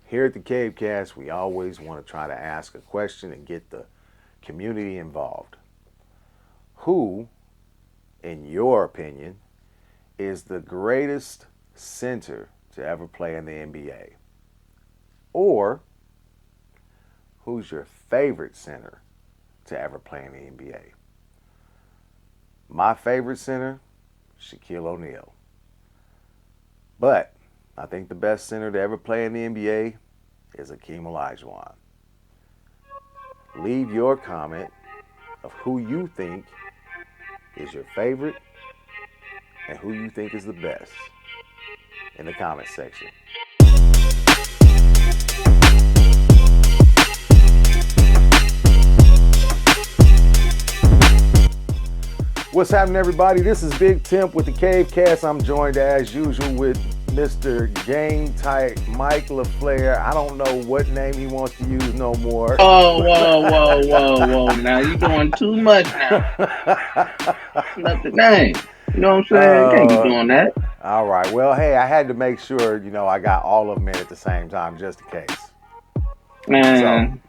Here at the Cavecast, we always want to try to ask a question and get the community involved. Who, in your opinion, is the greatest center to ever play in the NBA? Or who's your favorite center to ever play in the NBA? My favorite center, Shaquille O'Neal. But I think the best center to ever play in the NBA is Akeem Olajuwon. Leave your comment of who you think is your favorite and who you think is the best in the comment section. What's happening, everybody? This is Big Temp with the Cavecast. I'm joined as usual with Mr. Game Tight Mike LaFleur. I don't know what name he wants to use no more. Oh, whoa. Now you're doing too much now. Not the name. You know what I'm saying? You can't be uh, doing that. all right. Well, hey, I had to make sure, I got all of them in at the same time just in case. So, Man.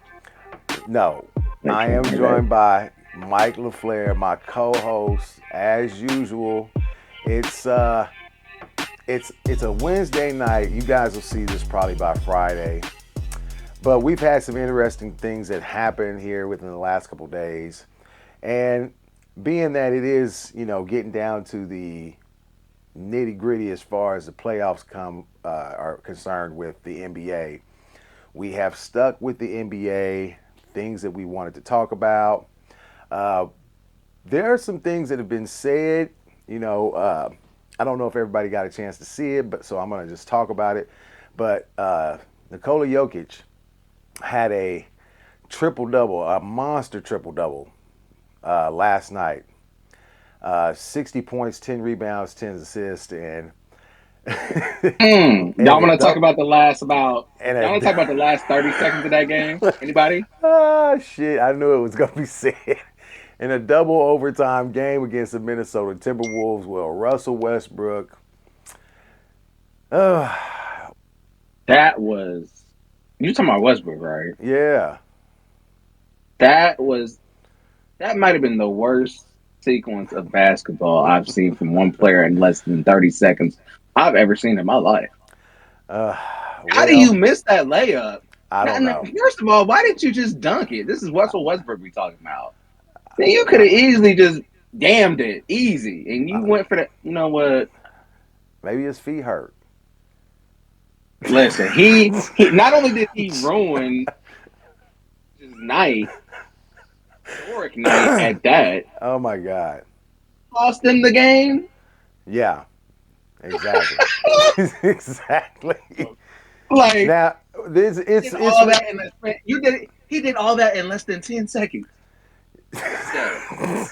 no, Make I sure am you hear joined by Mike LaFleur, my co-host, as usual. It's it's a Wednesday night. You guys will see this probably by Friday. But we've had some interesting things that happened here within the last couple of days. And being that it is, getting down to the nitty gritty as far as the playoffs are concerned with the NBA, we have stuck with the NBA, things that we wanted to talk about. Uh, there are some things that have been said, I don't know if everybody got a chance to see it, but so I'm going to just talk about it. But Nikola Jokic had a triple double, a monster triple double last night. 60 points, 10 rebounds, 10 assists, and Y'all and want to talk a about the last about? Y'all want to talk about the and last 30 seconds of that game? Anybody? shit, I knew it was gonna be said. In a double overtime game against the Minnesota Timberwolves, well, Russell Westbrook. Uh, That was you talking about Westbrook, right? yeah, That was that might have been the worst sequence of basketball I've seen from one player in less than 30 seconds I've ever seen in my life. uh, How do you well, miss that layup? I don't know. First of all, why didn't you just dunk it? This is Russell Westbrook we talking about. Then you could have Uh, easily just damned it easy, and you went for the. You know what? maybe his feet hurt. Listen, he not only did he ruin his night, historic night at that, Oh my God. lost him the game. Yeah, exactly. Exactly. Like Now, this did it's all that in you did he did all that in less than 10 seconds. Stop that!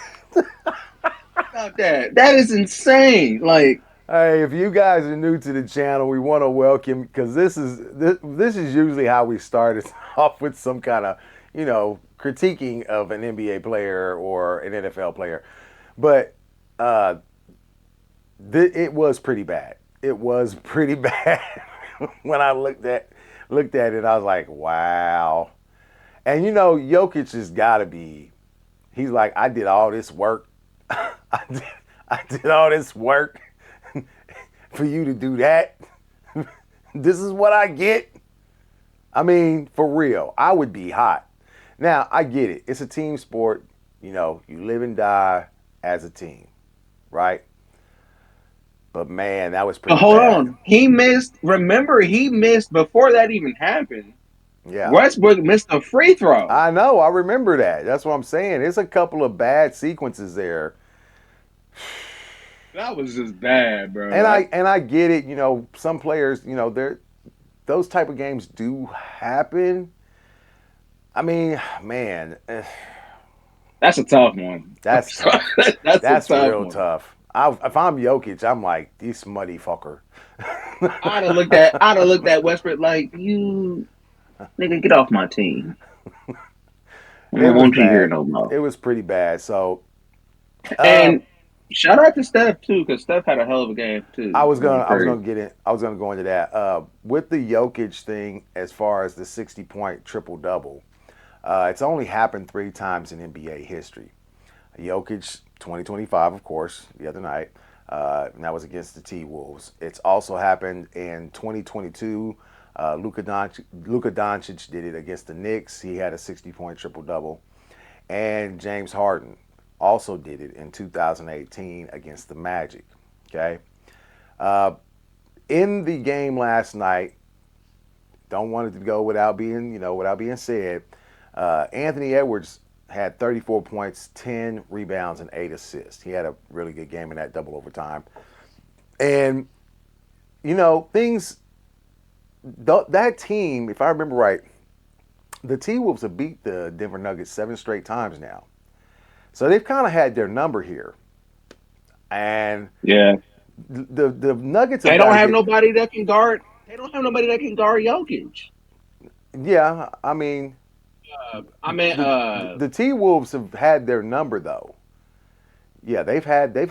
Stop that! That is insane. Like Hey, if you guys are new to the channel, we want to welcome because this is usually how we started off with some kind of critiquing of an NBA player or an NFL player, but uh, it was pretty bad. It was pretty bad when I looked at it. I was like, wow. And Jokic has got to be. He's like, I did all this work. I did, I did all this work for you to do that. This is what I get. I mean, for real, I would be hot. Now, I get it. It's a team sport. You live and die as a team, right? But man, that was pretty hold bad. on, he missed. Remember, he missed before that even happened. Yeah. Westbrook missed a free throw. I know. I remember that. That's what I'm saying. It's a couple of bad sequences there. That was just bad, bro. And I get it, some players, they're those type of games do happen. I mean, man, That's a tough one. that's tough. That's a That's tough real one. tough. If I'm Jokic, I'm like this muddy fucker. I'd have looked at Westbrook like you nigga get off my team. I It don't was want you here bad. no more. It was pretty bad. So, uh, And Shout out to Steph too, because Steph had a hell of a game too. I was Curry. gonna get in. I was gonna go into that with the Jokic thing as far as the 60-point triple double. It's only happened 3 times in NBA history. Jokic 2025, of course, the other night. And that was against the T Wolves. It's also happened in 2022. Luka Doncic did it against the Knicks. He had a 60-point triple double. And James Harden also did it in 2018 against the Magic. Okay. Uh, in the game last night, don't want it to go without being said. Anthony Edwards had 34 points, 10 rebounds, and 8 assists. He had a really good game in that double overtime. And things that team, if I remember right, the T Wolves have beat the Denver Nuggets 7 straight times now. So they've kind of had their number here. And Yeah, the Nuggets have they got don't to have get. nobody that can guard. They don't have nobody that can guard Jokic. Yeah, I mean, I mean, the T Wolves have had their number though. Yeah, they've I had mean,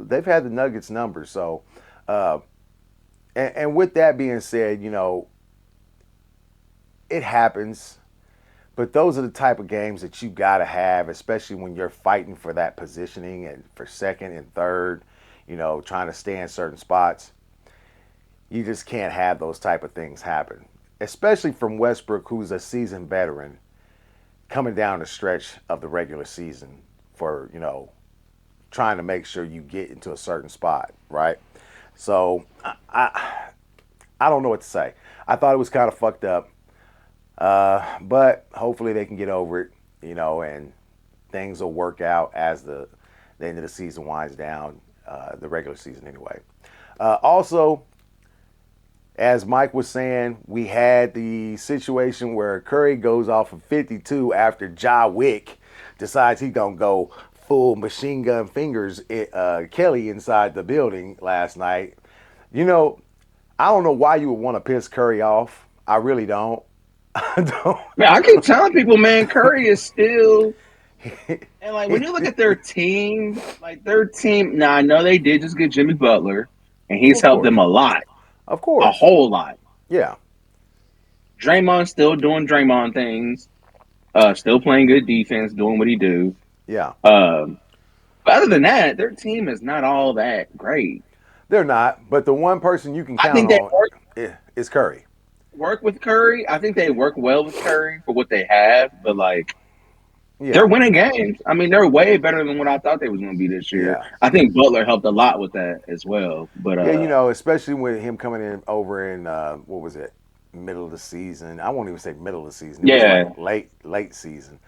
they've had the Nuggets number. So, uh, and with that being said, it happens. But those are the type of games that you got to have, especially when you're fighting for that positioning and for second and third, trying to stay in certain spots. You just can't have those type of things happen, especially from Westbrook, who's a seasoned veteran coming down the stretch of the regular season for, trying to make sure you get into a certain spot, right? So I don't know what to say. I thought it was kind of fucked up. But hopefully they can get over it, and things will work out as the end of the season winds down, the regular season anyway. Also, as Mike was saying, we had the situation where Curry goes off of 52 after Ja Wick decides he gonna go full machine gun fingers Kelly inside the building last night. You know, I don't know why you would want to piss Curry off. I really don't. I don't. man, I keep telling people, man, Curry is still. And like when you look at their team, like their team. Now I know they did just get Jimmy Butler, and Well, he's of helped them course, a lot, of a course, whole lot. yeah, Draymond's still doing Draymond things, still playing good defense, doing what he do. yeah. Um, but other than that, their team is not all that great. They're not, but the one person you can I count think they on is Curry. work with Curry. I think they work well with Curry for what they have, but like they're Yeah, winning games. I mean, they're way better than what I thought they was going to be this year. yeah, I think Butler helped a lot with that as well. But yeah. Especially with him coming in over in what was it, middle of the season. I won't even say middle of the season. It was yeah, like late season.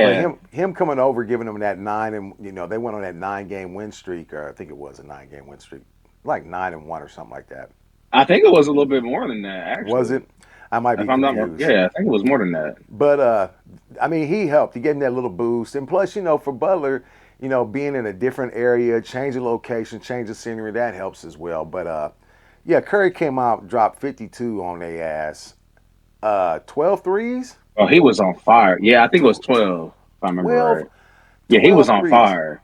But yeah, him coming over, giving them that nine, and they went on that 9 game win streak, or I think it was a 9 game win streak, like 9-1 or something like that. I think it was a little bit more than that Was actually. it? I might If be I'm not wrong, confused. yeah, I think it was more than that. But I mean, he helped. He gave him that little boost, and plus, for Butler, being in a different area, change of location, change of scenery, that helps as well. But yeah, Curry came out, dropped 52 on their ass, 12 threes, Oh, he was on fire. Yeah, I think it was 12, if I remember 12, right. Yeah, he was 12 on threes. fire.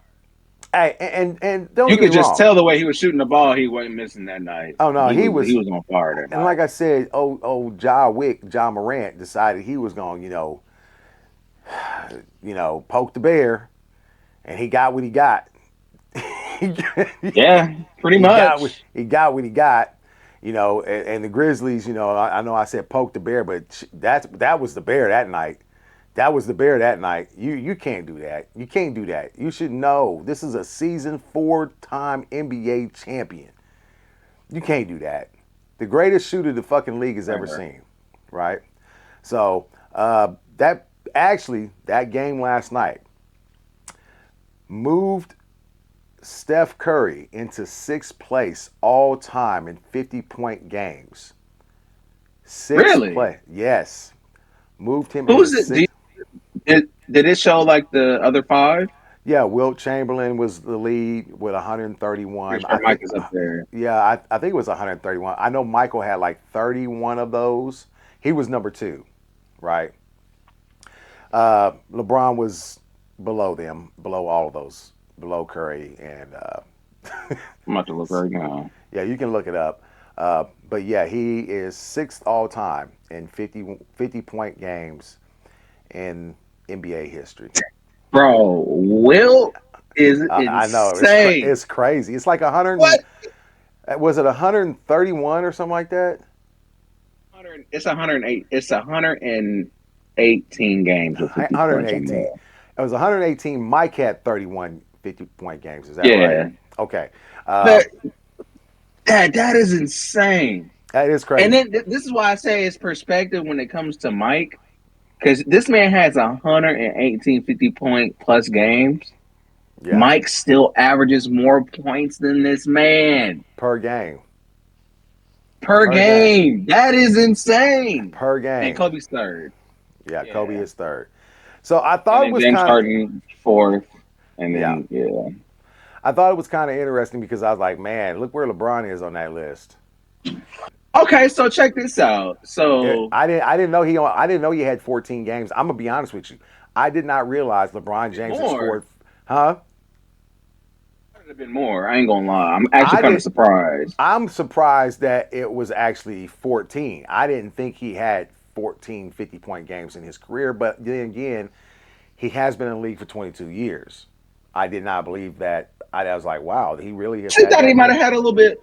Hey, and don't You get me could just wrong. tell the way he was shooting the ball, he wasn't missing that night. Oh no, He was on fire that and night. like I said, Ja Wick, Ja Morant decided he was going, poke the bear, and he got what he got. Yeah, pretty much. He got what he got. And the Grizzlies. I know I said poke the bear, but that was the bear that night. That was the bear that night. You can't do that. You can't do that. You should know this is a season 4-time NBA champion. You can't do that. The greatest shooter the fucking league has ever Right. seen, right? So that game last night moved Steph Curry into sixth place all time in 50-point games. Sixth Really? place, yes, moved him into Who's it? sixth. Did it show like the other five? Yeah, Wilt Chamberlain was the lead with Pretty 131. I sure Mike think, is up there. yeah, I think it was 131. I know Michael had like 31 of those. He was number two, right? LeBron was below them, below all of those. below Curry, and I'm about to look right now. yeah, you can look it up. But yeah, he is sixth all time in 50-point games in NBA history. Bro, Will is I know insane. it's crazy. It's like 100. What? Was it 131 or something like that? It's 108. It's 118 games with 50 points on 118. there. It was 118. Mike had 31 50-point games. Is that right? Yeah, Okay. but that is insane. That is And crazy. then this is why I say it's perspective when it comes to Mike, because this man has 118 50-point plus games. Yeah. Mike still averages more points than this man Per game. per Per game. game. That is insane. Per And game. Kobe's third. Yeah. Kobe Yeah. is third. So I And thought it then was James kind of Harden fourth. And yeah. then, yeah. I thought it was kind of interesting because I was like, man, look where LeBron is on that list. Okay, so check this out. So I didn't know he had 14 games. I'm gonna be honest with you. I did not realize LeBron James had more. scored. Huh? Could have been more. I ain't gonna lie. I'm actually I kind of did. surprised. I'm surprised that it was actually 14. I didn't think he had 14 50-point games in his career, but then again, he has been in the league for 22 years. I did not believe that. I was like, wow, he really has She had thought he that might many. have had a little bit.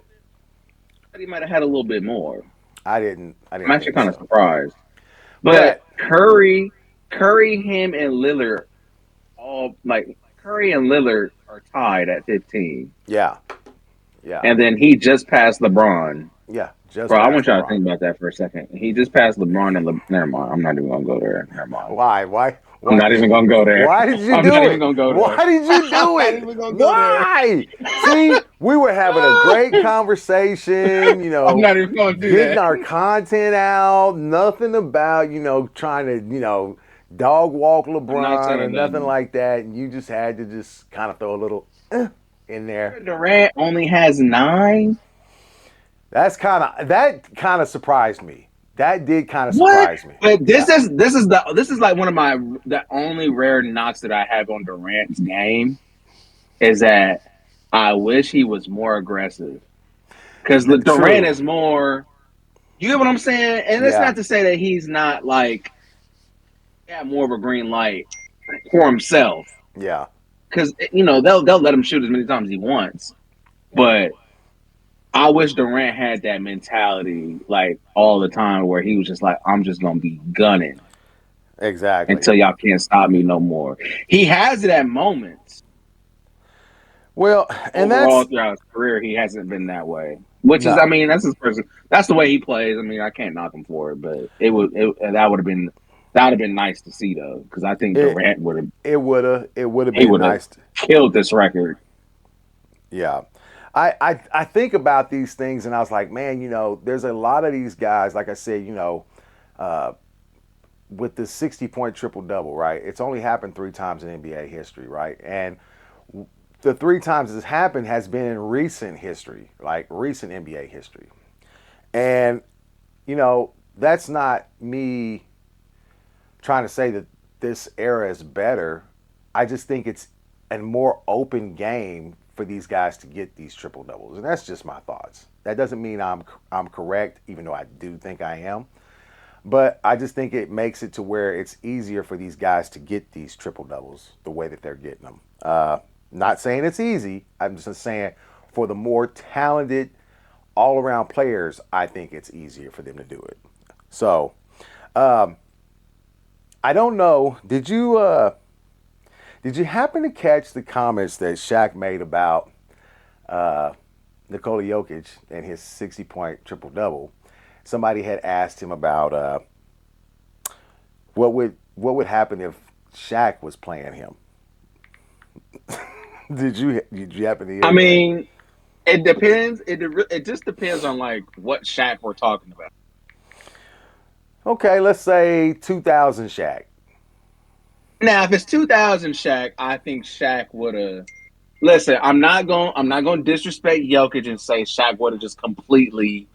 He might have had a little bit more. I I'm didn't actually think kind of so. surprised. But But Curry, him, and Lillard all like Curry and Lillard are tied at 15, yeah, yeah, and then he just passed LeBron. yeah, just Bro, I past want y'all to LeBron. think about that for a second. He just passed LeBron and never mind. I'm not even gonna go there. Never mind. Why? Why? I'm Why? not even gonna go there. Why did you I'm not do even it? gonna go Why there. did you I'm do not it? even gonna go there. Why? See, we were having a great conversation, I'm not even gonna do getting that. our content out, nothing about, trying to, dog walk I'm not LeBron or saying nothing nothing. like that. And you just had to just kind of throw a little in there. Durant only has 9. That kind of surprised me. That did kind of What? surprise me. But Yeah. this is like one of my the only rare knocks that I have on Durant's game is that I wish he was more aggressive because Durant True. is more. You get what I'm saying? And it's Yeah. not to say that he's not like got more of a green light for himself Yeah. because they'll let him shoot as many times as he wants, but. I wish Durant had that mentality like all the time where he was just like, I'm just gonna be gunning Exactly. until y'all can't stop me no more. He has it at moments. Well, and Overall, that's throughout his career, he hasn't been that way. Which is, I no. mean, that's his person. That's the way he plays. I mean, I can't knock him for it, but that would have been nice to see though, because I think It Durant would have it would have he been would have nice. killed this record. Yeah. I think about these things and I was like, man, there's a lot of these guys, like I said, uh, with the 60-point triple double, right? It's only happened 3 times in NBA history, right? And the 3 times it's happened has been in recent history, like recent NBA history. And, that's not me trying to say that this era is better. I just think it's a more open game for these guys to get these triple doubles, and that's just my thoughts. That doesn't mean I'm correct, even though I do think I am. But I just think it makes it to where it's easier for these guys to get these triple doubles the way that they're getting them. Not saying it's easy. I'm just saying for the more talented, all around players, I think it's easier for them to do it. So I don't know. Did you happen to catch the comments that Shaq made about uh, Nikola Jokic and his 60-point triple double? Somebody had asked him about what would happen if Shaq was playing him. Did you happen to I hear that? mean, it depends. It just depends on like what Shaq we're talking about. Okay, let's say 2000 Shaq. Now, if it's 2000 Shaq, I think Shaq would have. Listen, I'm not going to disrespect Jokic and say Shaq would have just completely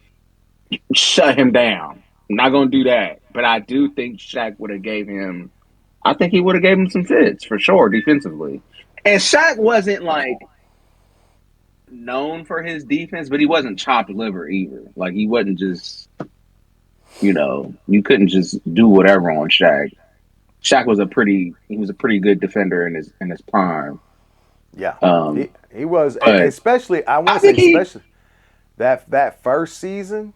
shut him down. I'm not going to do that, but I do think Shaq would have gave him. I think he would have gave him some fits for sure defensively, And Shaq wasn't like known for his defense, but he wasn't chopped liver either. Like he wasn't just you couldn't just do whatever on Shaq. Shaq was a pretty good defender in his prime. Yeah, Um, he was, but especially I want I to say think he especially that first season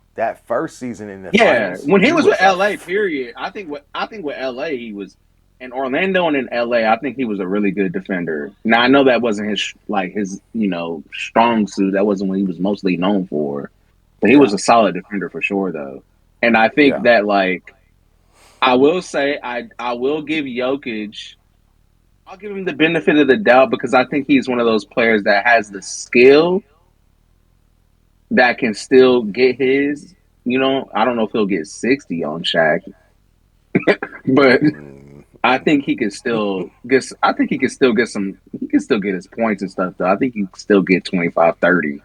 in the yeah, finals, when he he was with was a LA, period. I think with LA he was in Orlando and in LA, I think he was a really good defender. Now I know that wasn't his strong suit. That wasn't what he was mostly known for. But he was yeah, a solid defender for sure though. And I think yeah. that like I will say I will give Jokic I'll give him the benefit of the doubt because I think he's one of those players that has the skill that can still get his. I don't know if he'll get 60 on Shaq, but Mm, I think he can still get. I think he can still get some. He can still get his points and stuff. Though I think he can still get 25, 30.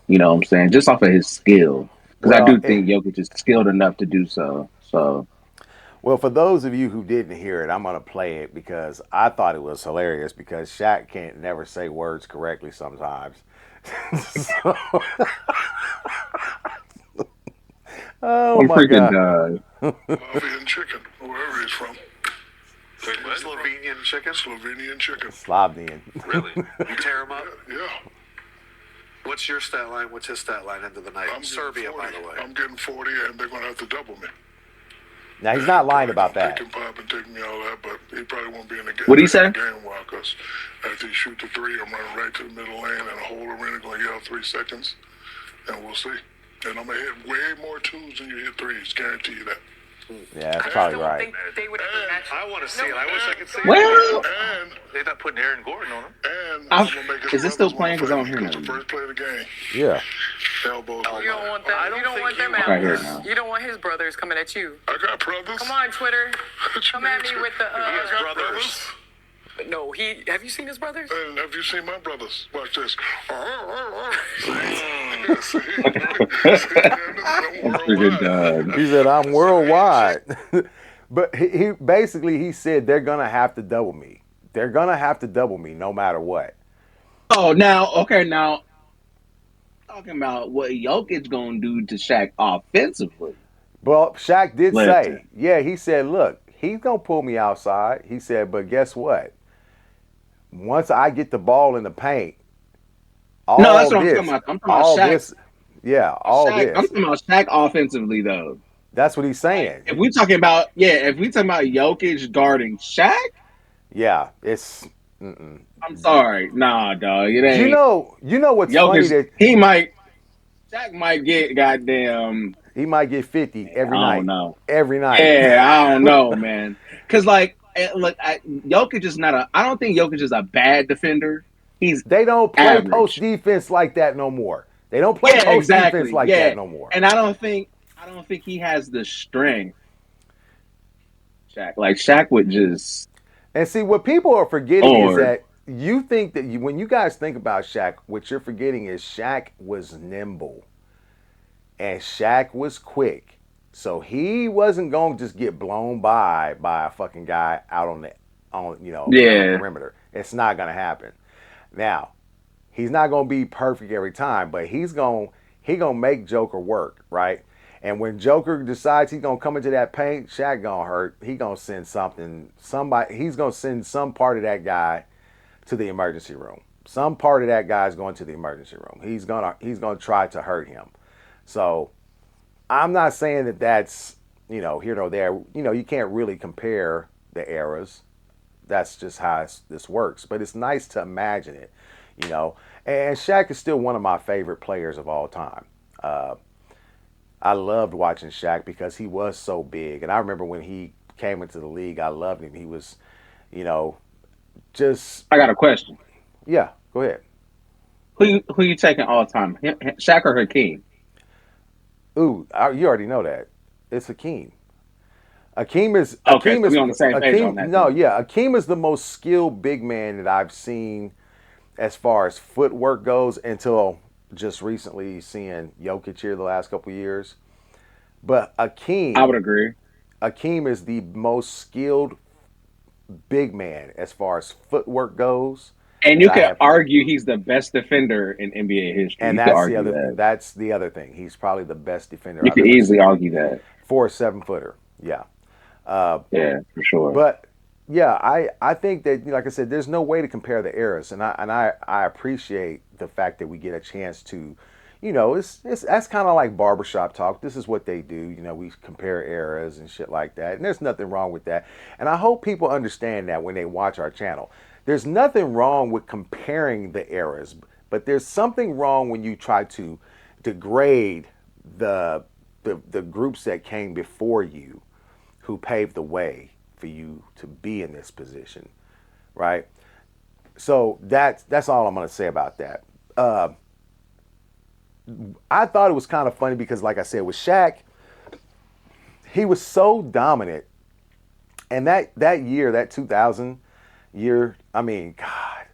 You know what I'm saying? Just off of his skill, because I well, do think Jokic is skilled enough to do so. So well, for those of you who didn't hear it, I'm gonna play it because I thought it was hilarious because Shaq can't never say words correctly sometimes. So, oh I'm my freaking god. done. Latvian chicken, wherever he's from. Wait, what? Slovenian chicken? Slovenian chicken. Slovenian. Really? You tear him up? Yeah. What's your stat line? What's his stat line end of the night? I'm Serbia, 40. by the way. I'm getting 40, and they're going to have to double me. Now he's not lying Probably about gonna that. Pick and pop and take me all that, but he probably won't be in the game. What'd he say? Game while, because after he shoot the three, I'm running right to the middle lane and a whole arena going to yell 3 seconds, and we'll see. And I'm going to hit way more twos than you hit threes, guarantee you that. Yeah, that's I probably don't right. think they would ever match. I want to see it. I wish I could see it. Well, And They're not putting Aaron Gordon on him. I'm going to make his is this still brothers playing? wanna 'Cause I don't fight hear me, 'cause nothing. the first play of the game, Yeah. elbows. You don't want that. I don't You don't think want them he Okay, I hear it apples. now. You don't want his brothers coming at you. I got brothers. Come on, Twitter. Come at me with the. He has I got brothers. No, he. Have you seen his brothers? And have you seen my brothers? Watch this. That's freaking done. He said I'm worldwide. But he basically he said they're gonna have to double me. They're gonna have to double me no matter what. Oh, now talking about what Jokic gonna do to Shaq offensively. Well, Shaq did Listen. say, yeah, he said, look, he's gonna pull me outside. He said, but guess what? Once I get the ball in the paint, all No, that's what I'm this, talking about. I'm talking about all Shaq. this, yeah, all I'm this. talking about Shaq offensively though. That's what he's saying. If we talking about Jokic guarding Shaq, Yeah, it's. Mm-mm. I'm sorry, nah, dog, it You ain't. know what's funny Jokic, that Shaq might get goddamn. he might get 50 I every don't night, know. every night. Yeah, I don't know, man. Because Jokic is not a. I don't think Jokic is a bad defender. He's They don't play average. post defense like that no more. They don't play Yeah, post defense exactly. like Yeah, that no more. and I don't think he has the strength. Shaq would just. And see, what people are forgetting is Lord. that you think that when you guys think about Shaq, what you're forgetting is Shaq was nimble and Shaq was quick. So he wasn't going to just get blown by a fucking guy out on the Yeah. perimeter. It's not going to happen. Now, he's not going to be perfect every time, but he going to make Joker work, right? And when Joker decides he's gonna come into that paint, Shaq gonna hurt. He gonna send somebody. He's gonna send some part of that guy to the emergency room. Some part of that guy is going to the emergency room. He's gonna try to hurt him. So I'm not saying that that's here nor there. You can't really compare the eras. That's just how this works. But it's nice to imagine it. And Shaq is still one of my favorite players of all time. I loved watching Shaq because he was so big. And I remember when he came into the league, I loved him. He was, just. I got a question. Yeah, go ahead. Who you taking all time? Shaq or Hakeem? Ooh, you already know that. It's Hakeem. Hakeem is. Okay, Hakeem so is. we on the same page on that. No, then. yeah. Hakeem is the most skilled big man that I've seen as far as footwork goes until just recently seeing Jokic here the last couple of years. But I would agree. Hakeem is the most skilled big man as far as footwork goes And that you I can have. argue he's the best defender in NBA history. And You could that's the argue other. that. That's the other thing. He's probably the best defender You I've could ever easily seen argue that. for a 7 footer. Yeah. Yeah, for sure. But yeah, I think that, like I said, there's no way to compare the eras, and I appreciate the fact that we get a chance to, it's that's kind of like barbershop talk. This is what they do. We compare eras and shit like that, and there's nothing wrong with that. And I hope people understand that when they watch our channel. There's nothing wrong with comparing the eras, but there's something wrong when you try to degrade the the groups that came before you who paved the way for you to be in this position, right? So that's all I'm going to say about that. I thought it was kind of funny because, like I said, with Shaq, he was so dominant, and that year, that 2000 year, I mean, God,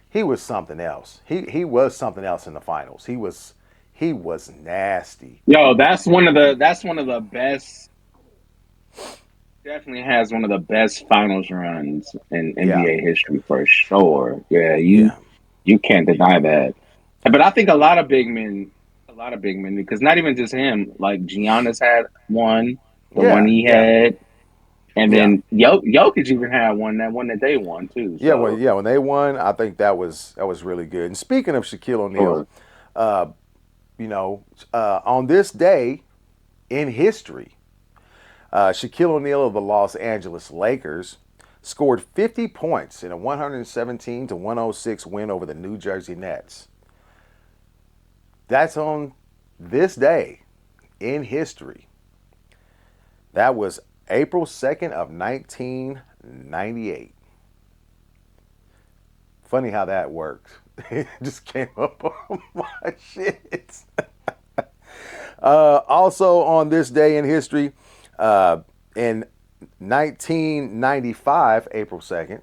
he was something else. He was something else in the finals. He was nasty. Yo, that's one of the best. Definitely has one of the best finals runs in Yeah, NBA history for sure. Yeah, yeah, you can't deny that. But I think a lot of big men, because not even just him. Like Giannis had one, the one yeah, he yeah, had, and yeah. then Jokic even had one, that one that they won too. Yeah, well, So yeah, when they won, I think that was really good. And speaking of Shaquille O'Neal, sure. on this day in history, Shaquille O'Neal of the Los Angeles Lakers scored 50 points in a 117-106 win over the New Jersey Nets. That's on this day in history. That was April 2nd of 1998. Funny how that worked. It just came up on my shit. Also on this day in history, in 1995, April 2nd,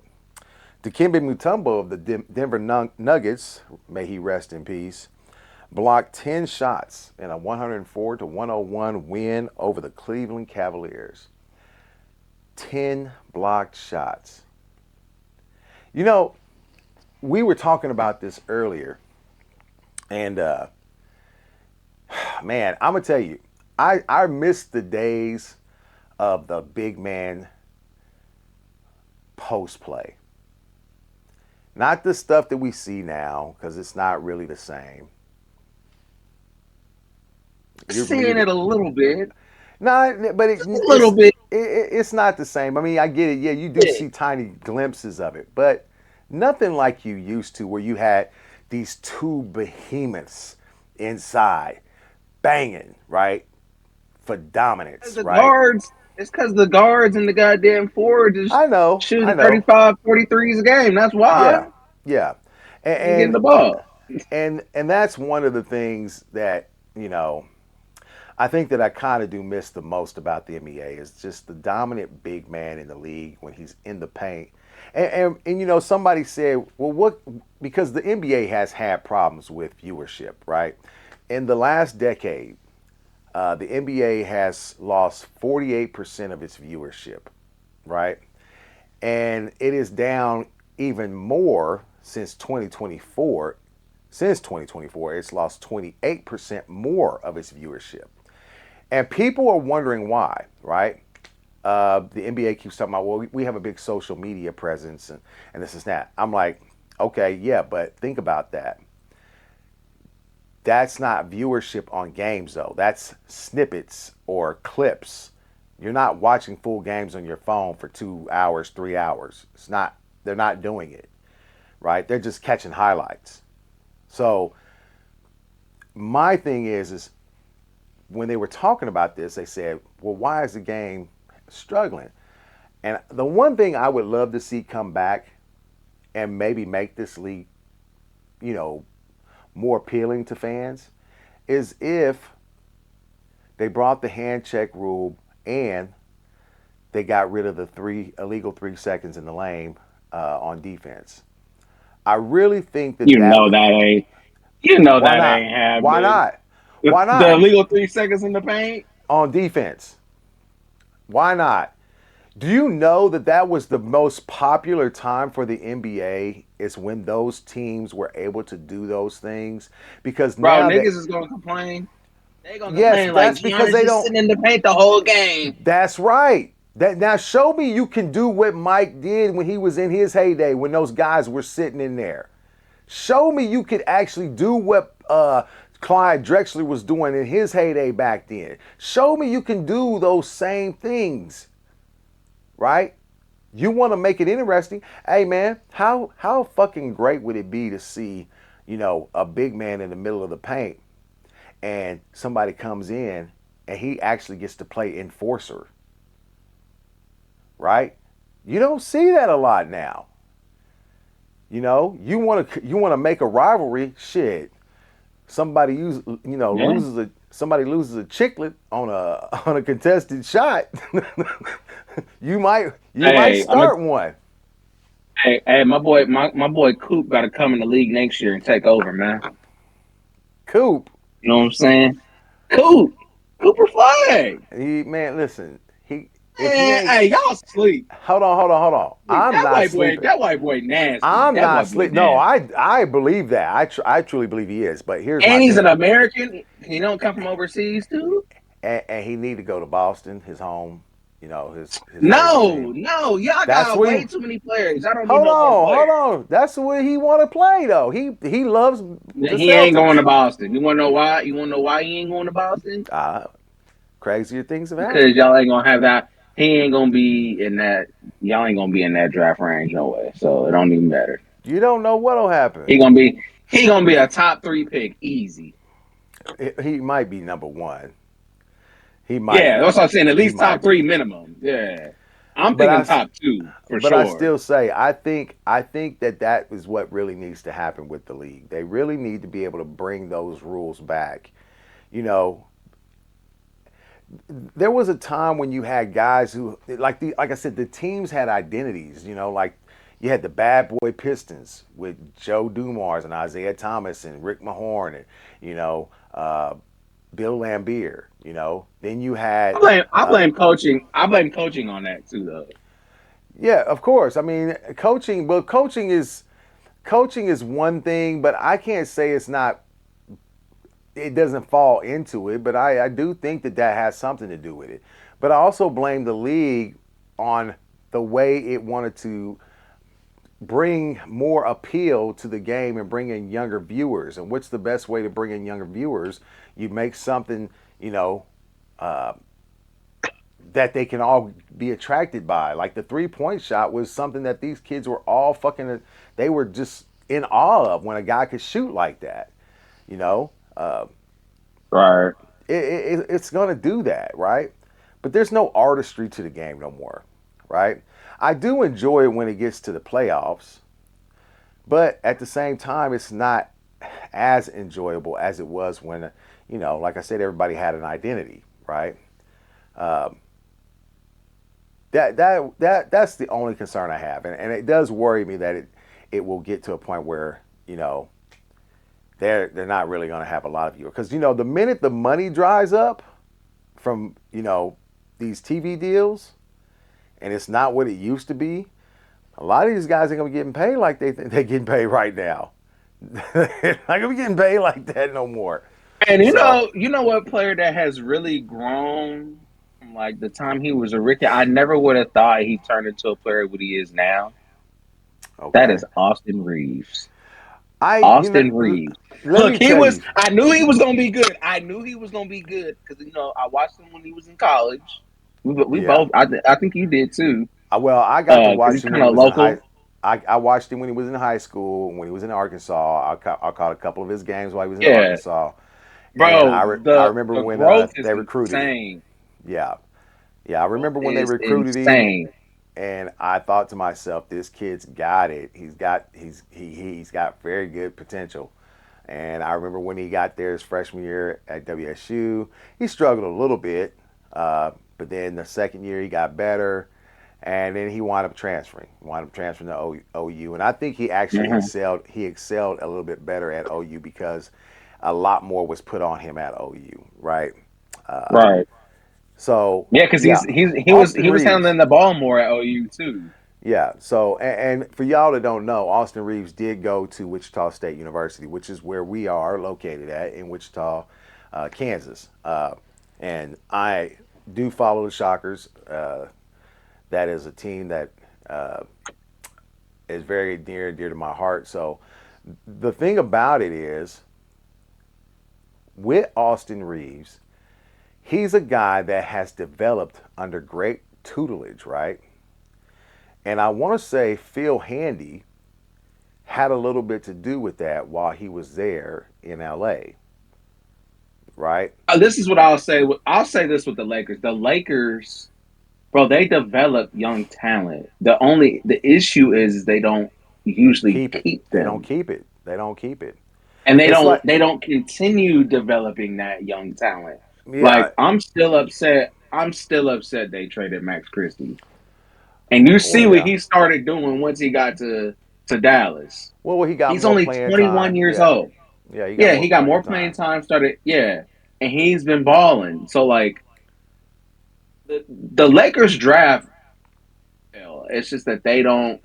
Dikembe Mutombo of the Denver Nuggets, may he rest in peace, blocked 10 shots in a 104-101 win over the Cleveland Cavaliers. 10 blocked shots. You know, we were talking about this earlier, and man, I'm gonna tell you, I miss the days of the big man post play. Not the stuff that we see now, because it's not really the same. You're Seeing muted. it a little bit, No, but just a little bit. it's not the same. I mean, I get it. Yeah, you do Yeah. see tiny glimpses of it, but nothing like you used to, where you had these two behemoths inside banging, right, for dominance, The right? guards, it's because the guards and the goddamn forward is I shooting know. 35, 43s a game. That's Yeah, why yeah, they ain't getting and the ball. and that's one of the things that I think that I kind of do miss the most about the NBA is just the dominant big man in the league when he's in the paint. And somebody said, well, what? Because the NBA has had problems with viewership, right? In the last decade, the NBA has lost 48% of its viewership, right? And it is down even more since 2024. Since 2024, it's lost 28% more of its viewership. And people are wondering why, right? The NBA keeps talking about, well, we have a big social media presence and this is that. I'm like, okay, yeah, but think about that. That's not viewership on games, though. That's snippets or clips. You're not watching full games on your phone for 2 hours, 3 hours. It's not, they're not doing it, right? They're just catching highlights. So my thing is when they were talking about this, they said, well, why is the game struggling? And the one thing I would love to see come back and maybe make this league, you know, more appealing to fans is if they brought the hand check rule and they got rid of the illegal 3 seconds in the lane on defense. I really think that You that know would. that ain't. You know Why that not? ain't Why happening. not? Why The not? illegal 3 seconds in the paint. On defense. Why not? Do you know that that was the most popular time for the NBA is when those teams were able to do those things? Because Bro, now that niggas is gonna complain. They gonna yes, complain like that's because Giannis they just don't. sitting in the paint the whole game. That's right. That now show me you can do what Mike did when he was in his heyday when those guys were sitting in there. Show me you could actually do what Clyde Drexler was doing in his heyday back then. Show me you can do those same things, right? You want to make it interesting. Hey man, how fucking great would it be to see, a big man in the middle of the paint and somebody comes in and he actually gets to play enforcer, right? You don't see that a lot now. You want to make a rivalry. Shit, somebody Yeah. loses a chiclet on a on a contested shot. you might Hey, start one. hey, my boy Coop got to come in the league next year and take over, man. Coop, You know what I'm saying? Coop, Cooper Flag. man, listen, he if he Man, ain't hey, y'all sleep. hold on. I'm not sleeping. That white boy nasty. I'm That not white boy sleep. No, nasty. I believe that. I truly believe he is. But here's my And he's an thing, American. He don't come from overseas too. and he need to go to Boston, his home. His favorite team. No, y'all That's got where way he. too many players. I don't need Hold no more on, hold players. on. That's where he want to play though. He loves the He ain't going Celtics. to Boston. You want to know why? You want to know why he ain't going to Boston? Crazier things have Because happened. y'all ain't gonna have that. He ain't gonna be in that. Y'all ain't gonna be in that draft range no way. So it don't even matter. You don't know what'll happen. He gonna be. He gonna be a top 3 pick easy. He might be number one. He might Yeah, that's be. what I'm saying. At He least might top 3 be. minimum. Yeah, I'm But thinking I top 2 for but I sure. still say I think that is what really needs to happen with the league. They really need to be able to bring those rules back. You know, there was a time when you had guys who like I said, the teams had identities. Like you had the Bad Boy Pistons with Joe Dumars and Isaiah Thomas and Rick Mahorn and you know Bill Lambier. Then you had I blame coaching. I blame coaching on that too, though. yeah, of course. I mean, coaching. Well, coaching is one thing, but I can't say it's not. It doesn't fall into it, but I do think that has something to do with it. But I also blame the league on the way it wanted to bring more appeal to the game and bring in younger viewers. And what's the best way to bring in younger viewers? You make something, you know, uh, that they can all be attracted by. Like the 3-point shot was something that these kids were all they were just in awe of when a guy could shoot like that. You know, Right. it's going to do that, right? But there's no artistry to the game no more, right? I do enjoy it when it gets to the playoffs, but at the same time, it's not as enjoyable as it was when, like I said, everybody had an identity, right? Um, that's the only concern I have, and it does worry me that it will get to a point where they're not really going to have a lot of viewers because the minute the money dries up from these TV deals and it's not what it used to be, a lot of these guys ain't gonna be getting paid like they think they're getting paid right now. They're not gonna be getting paid like that no more. And So you know what player that has really grown from like the time he was a rookie? I never would have thought he turned into a player what he is now. That okay, is Austin Reeves. I you know Austin Reeves. let Look, me tell you. I knew he was gonna be good. I knew he was gonna be good because I watched him when he was in college. We Yeah. both. I think you did too. Well, I got to Because watch he's him when kind he of was in high. local. I watched him when he was in high school. When he was in Arkansas, I caught a couple of his games while he was in Yeah, Arkansas, and bro. I The remember the when growth is they recruited him. insane. Yeah, yeah, I Growth remember when they is recruited him, insane. and I thought to myself, this kid's got it. He's got very good potential. And I remember when he got there his freshman year at WSU, he struggled a little bit, but then the second year he got better, and then he wound up transferring. To OU, and I think he actually Hmm. excelled. He excelled a little bit better at OU because a lot more was put on him at OU, right? Uh, Right. So Yeah, because yeah, Austin he was Reeves. handling the ball more at OU too. Yeah. So and for y'all that don't know, Austin Reeves did go to Wichita State University, which is where we are located at in Wichita, Kansas. And I do follow the Shockers. That is a team that uh, is very near and dear to my heart. So the thing about it is, with Austin Reeves, he's a guy that has developed under great tutelage, right? And I want to say Phil Handy had a little bit to do with that while he was there in LA, right? This is what I'll say. I'll say this with the Lakers. The Lakers, bro, they develop young talent. The issue is they don't usually Keep it. keep They don't them, keep it. They don't keep it. and It's like, they don't continue developing that young talent. yeah, Like I'm still upset. I'm still upset they traded Max Christie, and you well, see what yeah. he started doing once he got to Dallas. Well, he got He's more only playing 21 time. years Yeah, old. yeah, he got Yeah, more he got playing more playing time. time. Started, yeah, and he's been balling. So like the Lakers draft, it's just that they don't.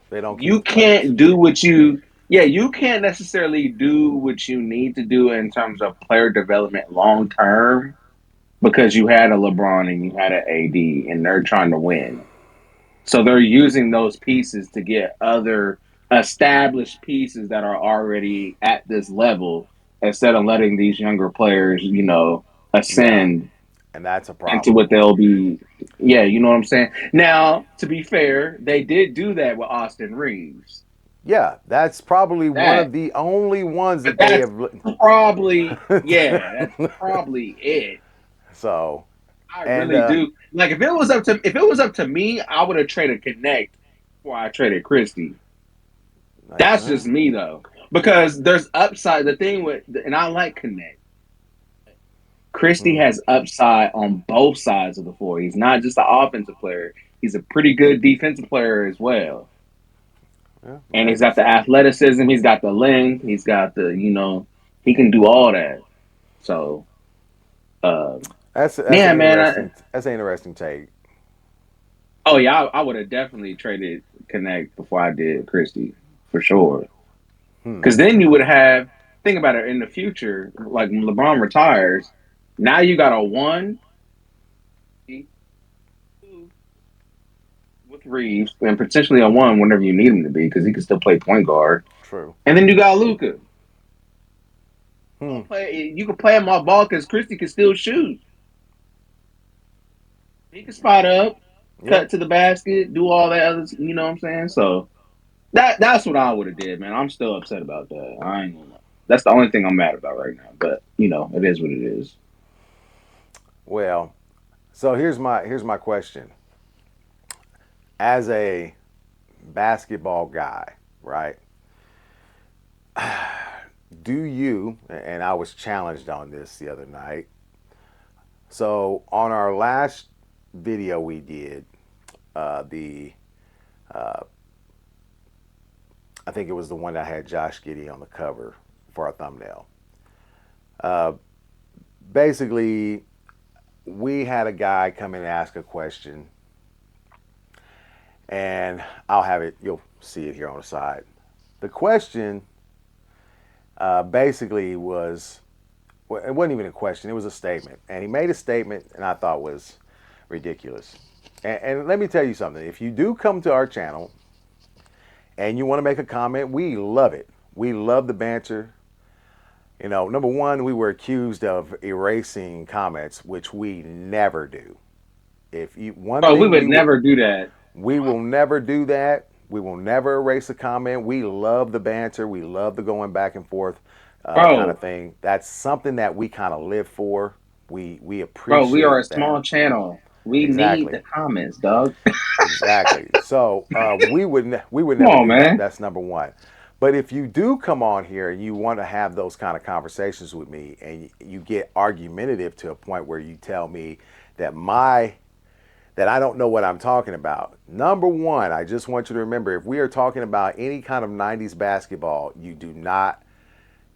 They don't keep You the players. can't do what you. Yeah, you can't necessarily do what you need to do in terms of player development long term because you had a LeBron and you had an AD and they're trying to win. So they're using those pieces to get other established pieces that are already at this level instead of letting these younger players, Yeah, ascend and that's a into problem. what they'll be. Yeah, you know what I'm saying? Now, to be fair, they did do that with Austin Reeves. Yeah, that's probably one That, of the only ones but that they that's have. probably, yeah, that's probably it. So, I and really do. Like if it was up to me, I would have traded Connect before I traded Christie. That's just me though, because there's upside. The thing with, and I like Connect. Christie has upside on both sides of the floor. He's not just an offensive player. He's a pretty good defensive player as well. yeah, And he's got the athleticism. He's got the length. He's got he can do all that. So, uh, that's yeah, an man. interesting take. Oh yeah, I would have definitely traded Connect before I did Christie for sure. Hmm. Because then you would have, think about it, in the future, like when LeBron retires, now you got a one with Reeves and potentially a one whenever you need him to be because he can still play point guard. True. And then you got Luca. Hmm. You can play him off ball because Christie can still shoot. He can spot up, Yep. cut to the basket, do all that other. You know what I'm saying? So that's what I would have did, man. I'm still upset about that. I ain't gonna lie. That's the only thing I'm mad about right now. But it is what it is. Well, so here's my question. As a basketball guy, right? Do you, and I was challenged on this the other night. So on our last video we did, the I think it was the one that had Josh Giddey on the cover for our thumbnail. Uh, Basically, we had a guy come in and ask a question, and I'll have it. You'll see it here on the side. The question basically was, well, it wasn't even a question, it was a statement. And he made a statement and I thought was ridiculous. And let me tell you something. If you do come to our channel and you want to make a comment, we love it. We love the banter. Number one, we were accused of erasing comments, which we never do. If you one Bro, we thing would never do that. we will never do that. We will never erase a comment. We love the banter. We love the going back and forth kind of Bro, thing. That's something that we kind of live for. We bro, we are a appreciate that. small channel. We need Exactly. the comments, dog. Exactly. So we would Come never on, do that. man. That's number one. But if you do come on here and you want to have those kind of conversations with me, and you get argumentative to a point where you tell me that that I don't know what I'm talking about. Number one, I just want you to remember, if we are talking about any kind of 90s basketball, you do not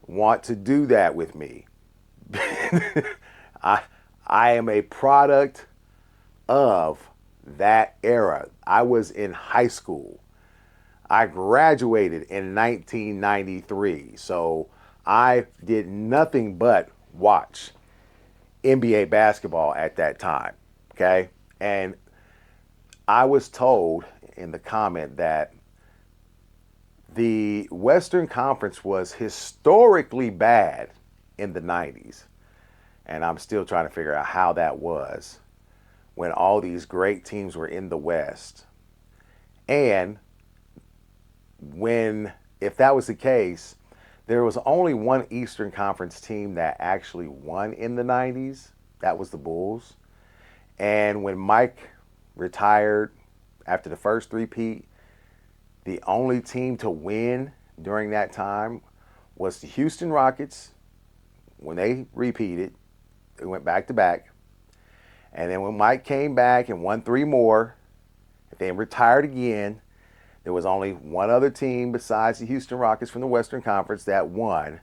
want to do that with me. I I am a product of that era. I was in high school. I graduated in 1993. So I did nothing but watch NBA basketball at that time. Okay. And I was told in the comment that the Western Conference was historically bad in the 90s. And I'm still trying to figure out how that was when all these great teams were in the West. And if that was the case, there was only one Eastern Conference team that actually won in the 90s. That was the Bulls. And when Mike retired after the first three-peat, the only team to win during that time was the Houston Rockets. When they repeated, they went back to back. And then when Mike came back and won three more, then retired again, there was only one other team besides the Houston Rockets from the Western Conference that won,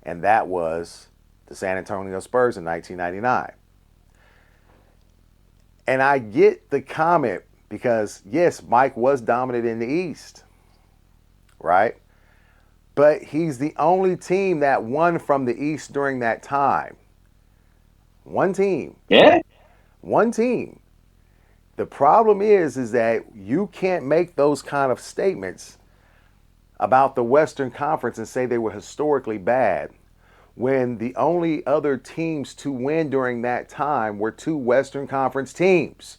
and that was the San Antonio Spurs in 1999. And I get the comment because, yes, Mike was dominant in the East, right? But he's the only team that won from the East during that time. One team. Yeah. One team. The problem is that you can't make those kind of statements about the Western Conference and say they were historically bad when the only other teams to win during that time were two Western Conference teams.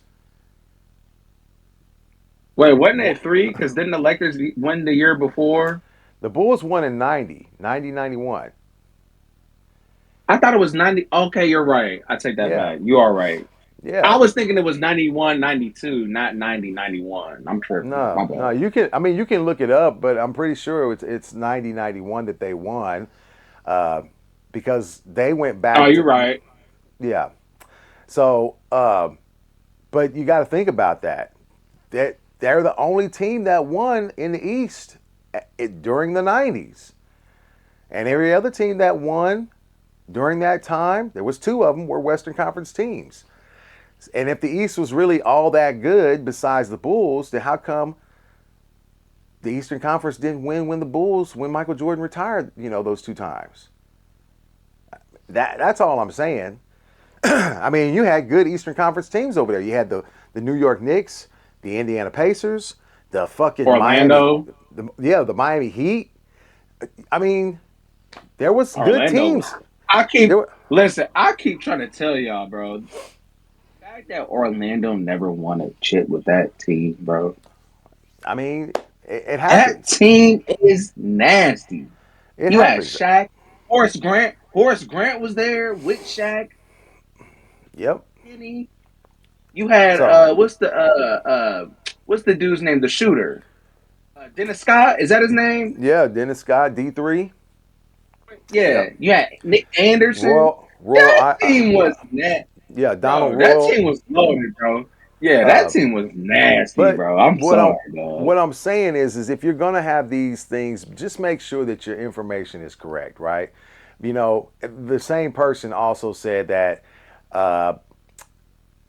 Wait, wasn't it three? Because didn't the Lakers win the year before? The Bulls won in 91. I thought it was 90. Okay, you're right. I take that Yeah. back. You are right. I Yeah. was thinking it was 91, 92, not 90, 91. I'm tripping. My No, bad. you can look it up, but I'm pretty sure it's 91 that they won because they went Oh, back you're to, right. yeah. So, but you got to think about that. They're the only team that won in the East during the 90s. And every other team that won during that time, there was two of them, were Western Conference teams. And if the East was really all that good besides the Bulls, then how come the Eastern Conference didn't win when Michael Jordan retired, those two times? That's all I'm saying. I mean, you had good Eastern Conference teams over there. You had the New York Knicks, the Indiana Pacers, the fucking Orlando. the Miami Heat. I mean, there was good Orlando. teams. I keep trying to tell y'all, bro. The fact that Orlando never won a chip with that team, bro. I mean, it That happens. team is nasty. It You had happens. Shaq, Horace Grant. Horace Grant was there with Shaq. Yep. Kenny. You had So what's the dude's name? The shooter. Dennis Scott. Is that his name? yeah, Dennis Scott, D3. Yeah. Yep. You had Nick Anderson. Royal. That team was nasty. Yeah, Bro, Donald that Royal. team was loaded, bro. Yeah, that team was nasty, But bro. I'm sorry, dog. what I'm saying is if you're gonna have these things, just make sure that your information is correct, right? The same person also said that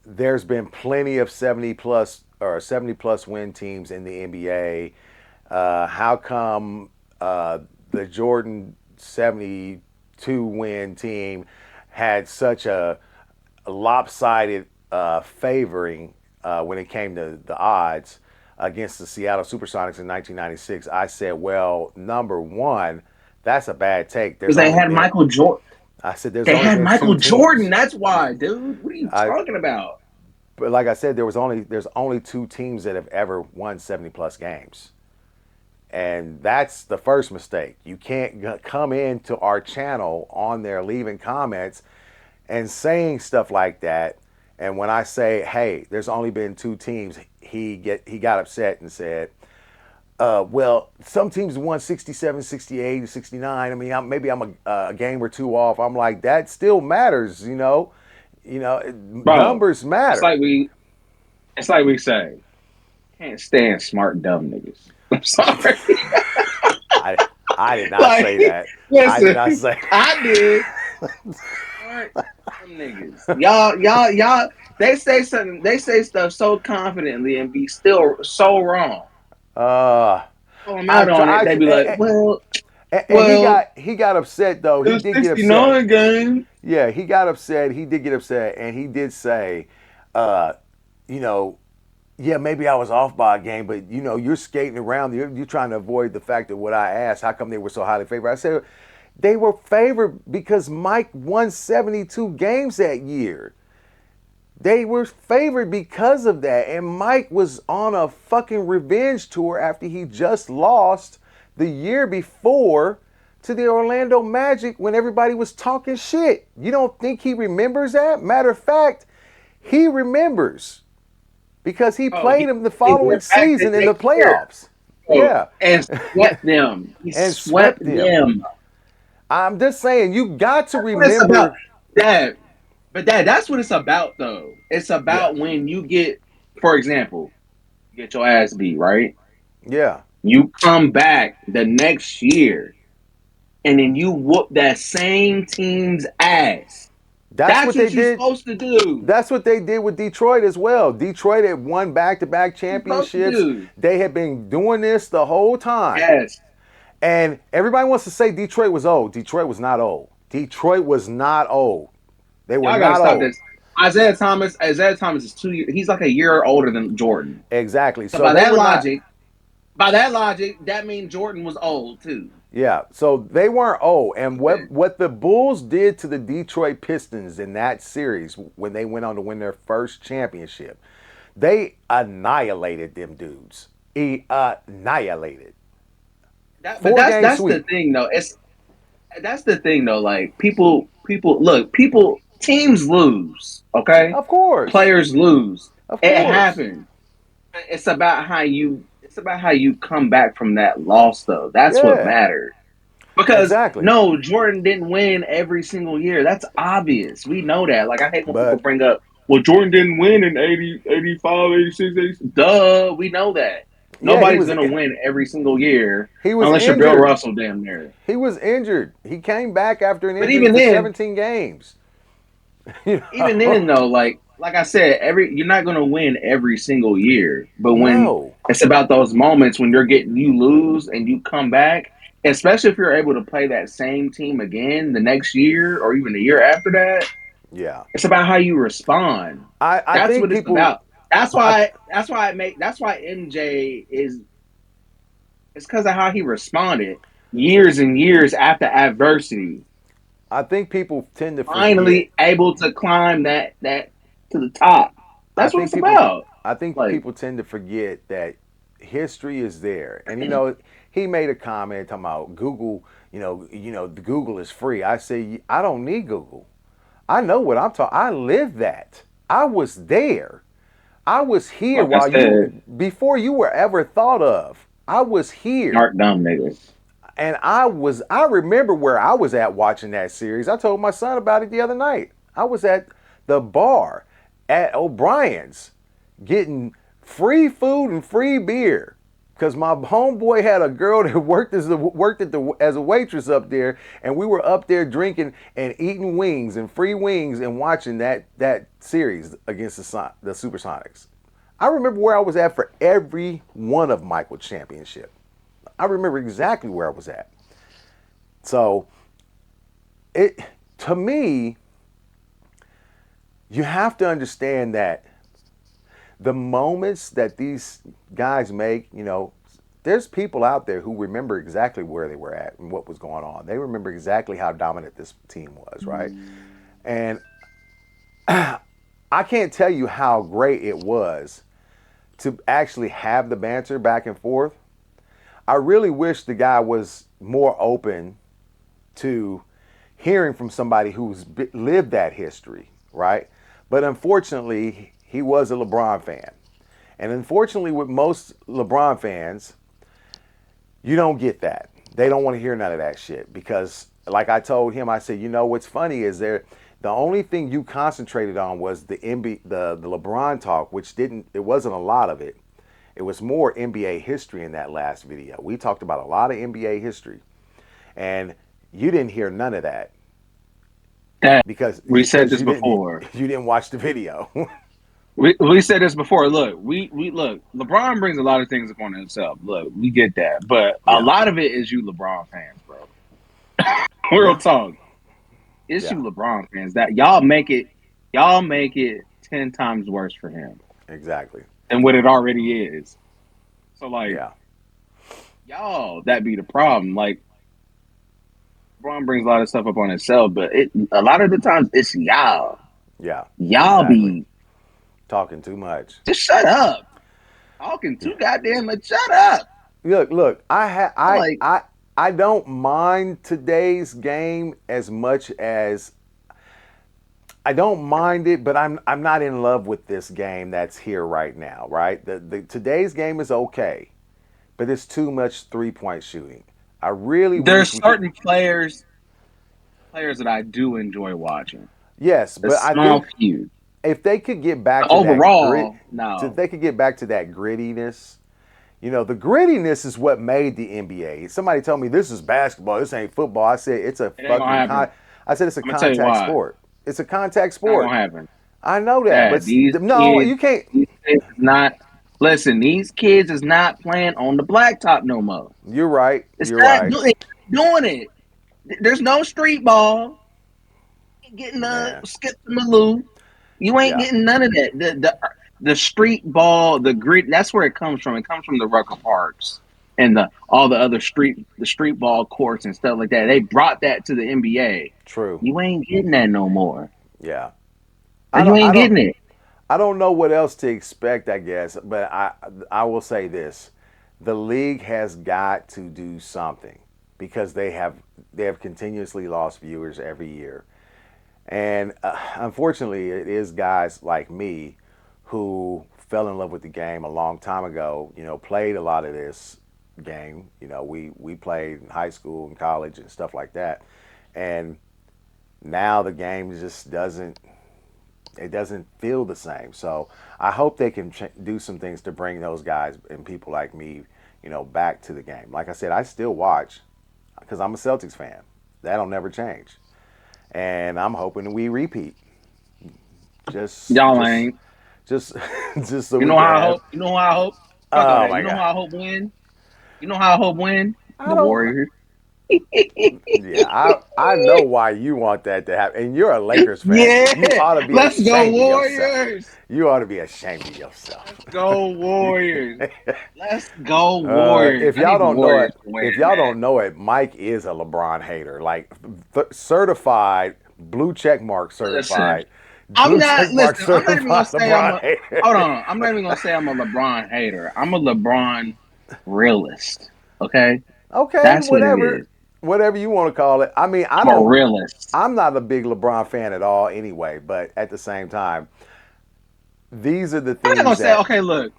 there's been plenty of 70 plus win teams in the NBA. How come the Jordan 72 win team had such a lopsided favoring when it came to the odds against the Seattle Supersonics in 1996? I said, well, number one, that's a bad take. Because they had Michael Jordan. I said there's They only had been Michael two Jordan. teams. That's why, dude. What are you talking about? But like I said, there's only two teams that have ever won 70 plus games. And that's the first mistake. You can't come into our channel on there leaving comments and saying stuff like that. And when I say, hey, there's only been two teams, he got upset and said, well, some teams won 67, 68, 69. I mean, maybe I'm a game or two off. I'm like, that still matters, Bro, numbers matter. It's like we say, can't stand smart dumb niggas. I'm sorry. I did not say that. Listen, I did not say. I did. What? Them niggas. Y'all. They say something. They say stuff so confidently and be still so wrong. Uh, Call them I out on try, it. They be like, well, and well, he got upset though. it He was did get upset. 69 game. Yeah, he got upset. He did get upset, and he did say, uh, you know, yeah, maybe I was off by a game, but you're skating around. You're trying to avoid the fact that what I asked, how come they were so highly favored? I said they were favored because Mike won 72 games that year. They were favored because of that. And Mike was on a fucking revenge tour after he just lost the year before to the Orlando Magic when everybody was talking shit. You don't think he remembers that? Matter of fact, he remembers because he Oh, played him the he following went back the season in the next year. playoffs. Oh, Yeah. and swept them. He And swept swept them. them. I'm just saying, you got to That's what it's about. remember. Dad, but that's what it's about, though. It's Yeah. about when you get, for example, you get your ass beat, right? Yeah. You come back the next year, and then you whoop that same team's ass. That's That's what they what you're did. supposed to do. That's what they did with Detroit as well. Detroit had won back-to-back You're supposed to championships. do. They had been doing this the whole time. Yes. And everybody wants to say Detroit was old. Detroit was not old. Detroit was not old. They were Y'all gotta not stop old. this. Isaiah Thomas is 2 years. He's like a year older than Jordan. Exactly. So So they were not. by that logic, that means Jordan was old too. Yeah. So they weren't old. And Okay. what the Bulls did to the Detroit Pistons in that series when they went on to win their first championship, they annihilated them dudes. Annihilated. But Four game that's the sweep. thing though. That's the thing though. Like people teams lose. Okay, Of course. players lose. Of It course. happens. It's about how you. It's about how you come back from that loss though. That's what Yeah. matters. Because Exactly. no, Jordan didn't win every single year. That's obvious. We know that. Like I hate when people But bring up, well, Jordan didn't win in 80, 85, 86, 86. Duh, we know that. yeah, Nobody's gonna win every single year he was unless you're Bill injured. Russell damn near. He was injured. He came back after an But injury even for then, 17 games. even then though, like I said, you're not gonna win every single year. But when No. it's about those moments when you lose and you come back, especially if you're able to play that same team again the next year or even the year after that, Yeah. it's about how you respond. I That's think what it's people about. That's I why MJ is it's because of how he responded years and years after adversity. I think people tend to forget. Finally able to climb that to the top. I That's what think it's people about. I think Like, people tend to forget that history is there. And he made a comment talking about Google, the Google is free. I say I don't need Google. I know what I'm talking. I live that. I was there. I was here like I said, before you were ever thought of. I was here. smart dumb niggas. And I remember where I was at watching that series. I told my son about it the other night. I was at the bar at O'Brien's getting free food and free beer because my homeboy had a girl that worked as a waitress up there, and we were up there drinking and eating wings and free wings and watching that series against the Supersonics. I remember where I was at for every one of Michael's championship. I remember exactly where I was at. So, to me, you have to understand that the moments that these guys make, there's people out there who remember exactly where they were at and what was going on. They remember exactly how dominant this team was, right? And I can't tell you how great it was to actually have the banter back and forth. I really wish the guy was more open to hearing from somebody who's lived that history, right? But unfortunately, he was a LeBron fan. And unfortunately, with most LeBron fans, you don't get that. They don't want to hear none of that shit because, like I told him, I said, what's funny is the only thing you concentrated on was the LeBron talk, which it wasn't a lot of it. It was more NBA history in that last video. We talked about a lot of NBA history. And you didn't hear none of that. That because we said this you before. didn't watch the video. We said this before. Look, we look. LeBron brings a lot of things upon himself. Look, we get that, but a Yeah. lot of it is you LeBron fans, bro. Real Yeah. talk. It's Yeah. you LeBron fans that y'all make it 10 times worse for him Exactly. than what it already is. So like Yeah. y'all, that be the problem. Like LeBron brings a lot of stuff up on himself, but a lot of the times it's y'all. Yeah. Y'all Exactly. be Talking too much. just shut up. Talking Yeah. too goddamn much. Shut up. Look. Like I don't mind today's game as much as I don't mind it, but I'm not in love with this game that's here right now. Right. The today's game is okay, but it's too much 3-point shooting. I really there's wish we could. certain players that I do enjoy watching. Yes, A but I small think few. if they could get back to that grit, Overall, no. if they could get back to that grittiness, the grittiness is what made the NBA. Somebody told me this is basketball, this ain't football. I said it's a It ain't gonna fucking happen. I said it's a I'm gonna tell you contact why. sport. It's a contact Not sport. gonna happen. I know that, Dad, but no, you can't. these kids is not listen, these kids is not playing on the blacktop no more. You're right. It's You're not right, doing it. There's no street ball. You ain't getting man. skip to Malou. You ain't Yeah, getting none of that. The street ball, the grit, that's where it comes from. It comes from the Rucker Parks and all the other street ball courts and stuff like that. They brought that to the NBA. true. You ain't getting that no more. Yeah, Or I you don't. I ain't don't. getting it. I don't know what else to expect, I guess, but I will say this. The league has got to do something because they have continuously lost viewers every year. And unfortunately, it is guys like me who fell in love with the game a long time ago, played a lot of this game. We played in high school and college and stuff like that. And now the game just doesn't feel the same. So I hope they can do some things to bring those guys and people like me, back to the game. Like I said, I still watch because I'm a Celtics fan. That'll never change, and I'm hoping we repeat. Just, Y'all just, ain't. just, just so You we know can how I have. hope. You know how I hope. Fuck all Oh that. my You know God, how I hope win. You know how I hope win. I The don't. Warriors. Yeah, I know why you want that to happen, and you're a Lakers fan. Yeah. You ought to be Let's go ashamed of yourself. Warriors. You ought to be ashamed of yourself. Let's go Warriors. Let's go Warriors. If I y'all need the don't know Warriors it, to win, if y'all man. don't know it, Mike is a LeBron hater, like certified blue check mark Listen, certified, blue check mark I'm not even gonna certified say I'm LeBron a hater. hold on. I'm not even gonna say I'm a LeBron hater. I'm a LeBron realist. Okay? Okay, That's what it is. whatever you want to call it. I mean, I'm a realist. I'm not a big LeBron fan at all, anyway. But at the same time, these are the I'm not things gonna say, that okay, look,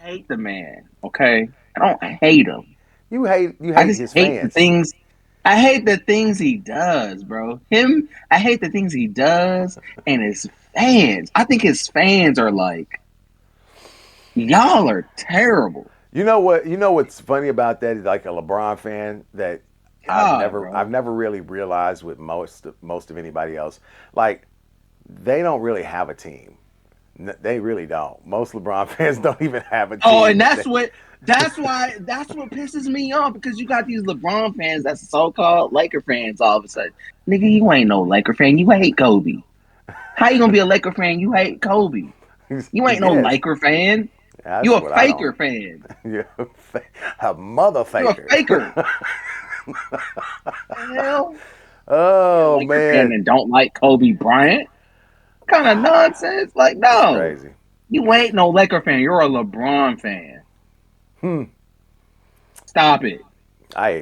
I hate the man, okay? I don't hate him. you hate. You I hate just his hate the fans. things I hate the things he does, bro. I hate the things he does and his fans. I think his fans are like, y'all are terrible. You know what? You know what's funny about that? Like a LeBron fan that God, I've bro. never really realized with most of anybody else. Like they don't really have a team. They really don't. Most LeBron fans don't even have a Oh, and team. that's what pisses me off because you got these LeBron fans that's so-called Laker fans all of a sudden. Nigga, you ain't no Laker fan. You hate Kobe. How you gonna be a Laker fan? You hate Kobe. You ain't no Yes, Laker fan. You that's a what I don't. faker fan. You're a mother You a faker. faker. The hell? You're a Oh Laker fan man, and don't like Kobe Bryant? What kind of nonsense? Like, it's no. crazy. You ain't no Laker fan. You're a LeBron fan. Hmm. Stop it.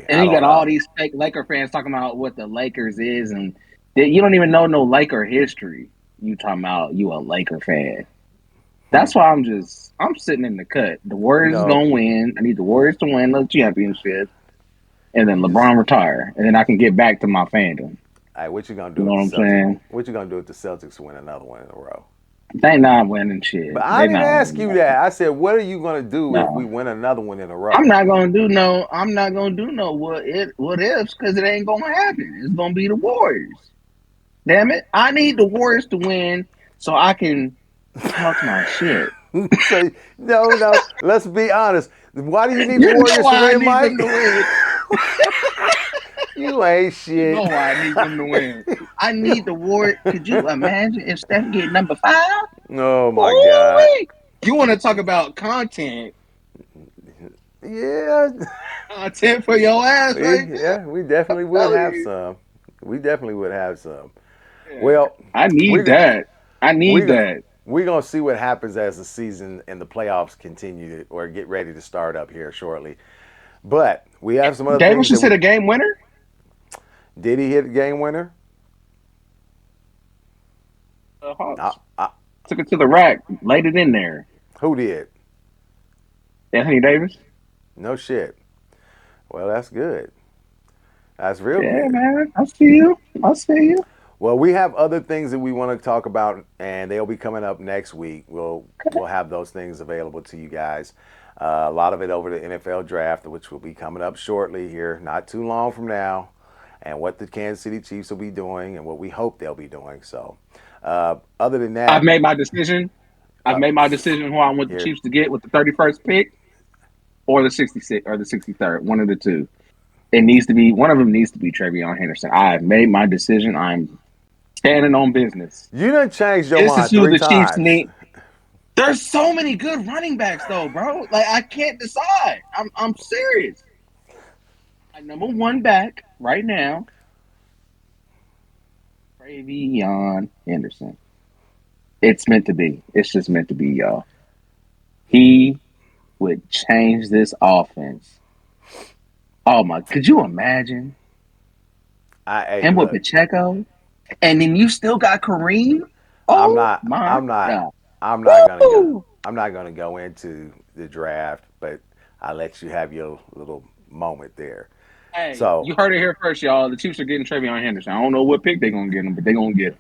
And I then you don't got all know. these fake Laker fans talking about what the Lakers is, and you don't even know no Laker history. You talking about you a Laker fan. Hmm. That's why I'm sitting in the cut. The You Warriors is know, gonna win. I need the Warriors to win the championship, and then just LeBron retire, and then I can get back to my fandom. hey, what you gonna You do know if what the I'm Celtics? saying? What you gonna do if the Celtics win another one in a row? They not winning But shit. I They didn't not ask winning you nothing. that. I said, what are you gonna do if we No. win another one in a I'm row? not gonna do no. I'm not gonna do no what ifs because it ain't gonna happen. It's gonna be the Warriors. Damn it! I need the Warriors to win so I can talk my shit. So no. Let's be honest. Why do you need the You know Warriors to why I win, need Mike? them to win. You ain't You shit. know why I need them to win. I need the Warriors. Could you imagine if Steph get number 5? Oh my God. Ooh-wee. You want to talk about content? Yeah. Content for your ass right there. We definitely I'm would telling have you. some. We definitely would have some. Yeah. Well, I need we that. I need we that. we're gonna see what happens as the season and the playoffs continue or get ready to start up here shortly. But we have some other Davis things that just hit we a game winner. did. He hit a game winner. I, Hawks I, took it to the rack, laid it in there. who did? Anthony Davis. No shit. Well, that's good. That's real Yeah, good. man. I see you. I see you. Well, we have other things that we want to talk about, and they'll be coming up next week. We'll have those things available to you guys. A lot of it over the NFL draft, which will be coming up shortly here, not too long from now, and what the Kansas City Chiefs will be doing, and what we hope they'll be doing. So, other than I've that, made my decision. I've made my decision who I want the here, Chiefs to get with the 31st pick or the 66th or the 63rd. One of the two. It needs to be one of them needs to be Travion Henderson. I have made my decision. I'm standing on business. you done changed your This is mind who three the Chiefs times. need. There's so many good running backs though, bro. Like I can't decide. I'm serious. My number one back right now, Travion Henderson. It's meant to be. It's just meant to be, y'all. He would change this offense. Oh my! Could you imagine Hey, him with look, Pacheco, and then you still got Kareem? I'm Oh not, my I'm not, God! I'm not gonna go. Woo! I'm not gonna go into the draft, but I let you have your little moment there. Hey, So, you heard it here first, y'all. The Chiefs are getting Travion Henderson. I don't know what pick they're gonna get him, but they're gonna get him.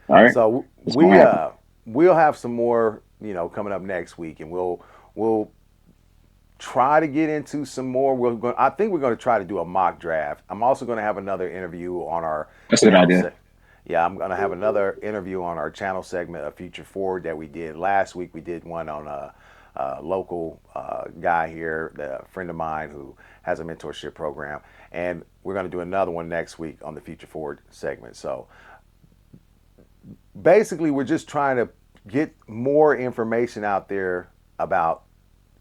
All right, so it's gonna happen. we'll have some more, coming up next week, and we'll try to get into some more. I think we're going to try to do a mock draft. I'm also going to have another interview on our That's a good channel. idea. Yeah, I'm going to have another interview on our channel segment of Future Forward that we did last week. We did one on a local guy here, a friend of mine who has a mentorship program, and we're going to do another one next week on the Future Forward segment. So basically, we're just trying to get more information out there about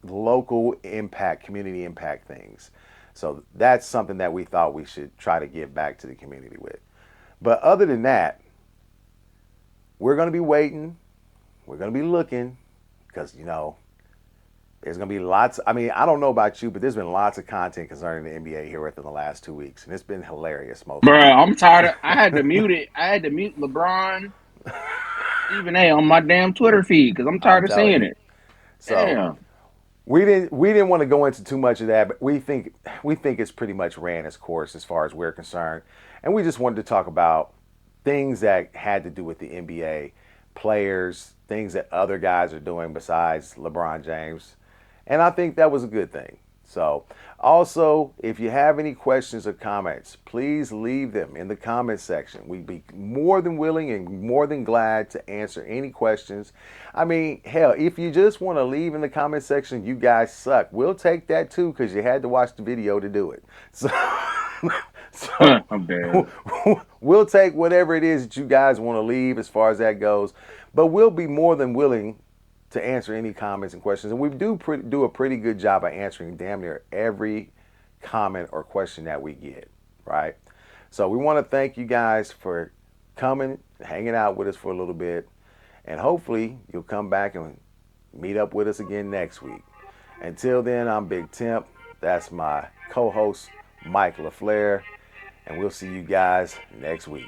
local impact, community impact things. So that's something that we thought we should try to give back to the community with. But other than that, we're going to be waiting. We're going to be looking because, there's going to be lots. I mean, I don't know about you, but there's been lots of content concerning the NBA here within the last 2 weeks. And it's been hilarious most of Bro, the time. I'm tired of I had to mute it. I had to mute LeBron, Stephen A on my damn Twitter feed because I'm I'm tired of telling seeing you. it. So Damn. we didn't want to go into too much of that, but we think it's pretty much ran its course as far as we're concerned. And we just wanted to talk about things that had to do with the NBA, players, things that other guys are doing besides LeBron James. And I think that was a good thing. So, also, if you have any questions or comments, please leave them in the comment section. We'd be more than willing and more than glad to answer any questions. I mean, hell, if you just want to leave in the comment section, you guys suck. We'll take that too because you had to watch the video to do it. So, I'm dead. we'll take whatever it is that you guys want to leave as far as that goes. But we'll be more than willing to answer any comments and questions. And we do a pretty good job of answering damn near every comment or question that we get, right? So we want to thank you guys for coming, hanging out with us for a little bit. And hopefully you'll come back and meet up with us again next week. Until then, I'm Big Temp. That's my co-host, Mike LaFleur. And we'll see you guys next week.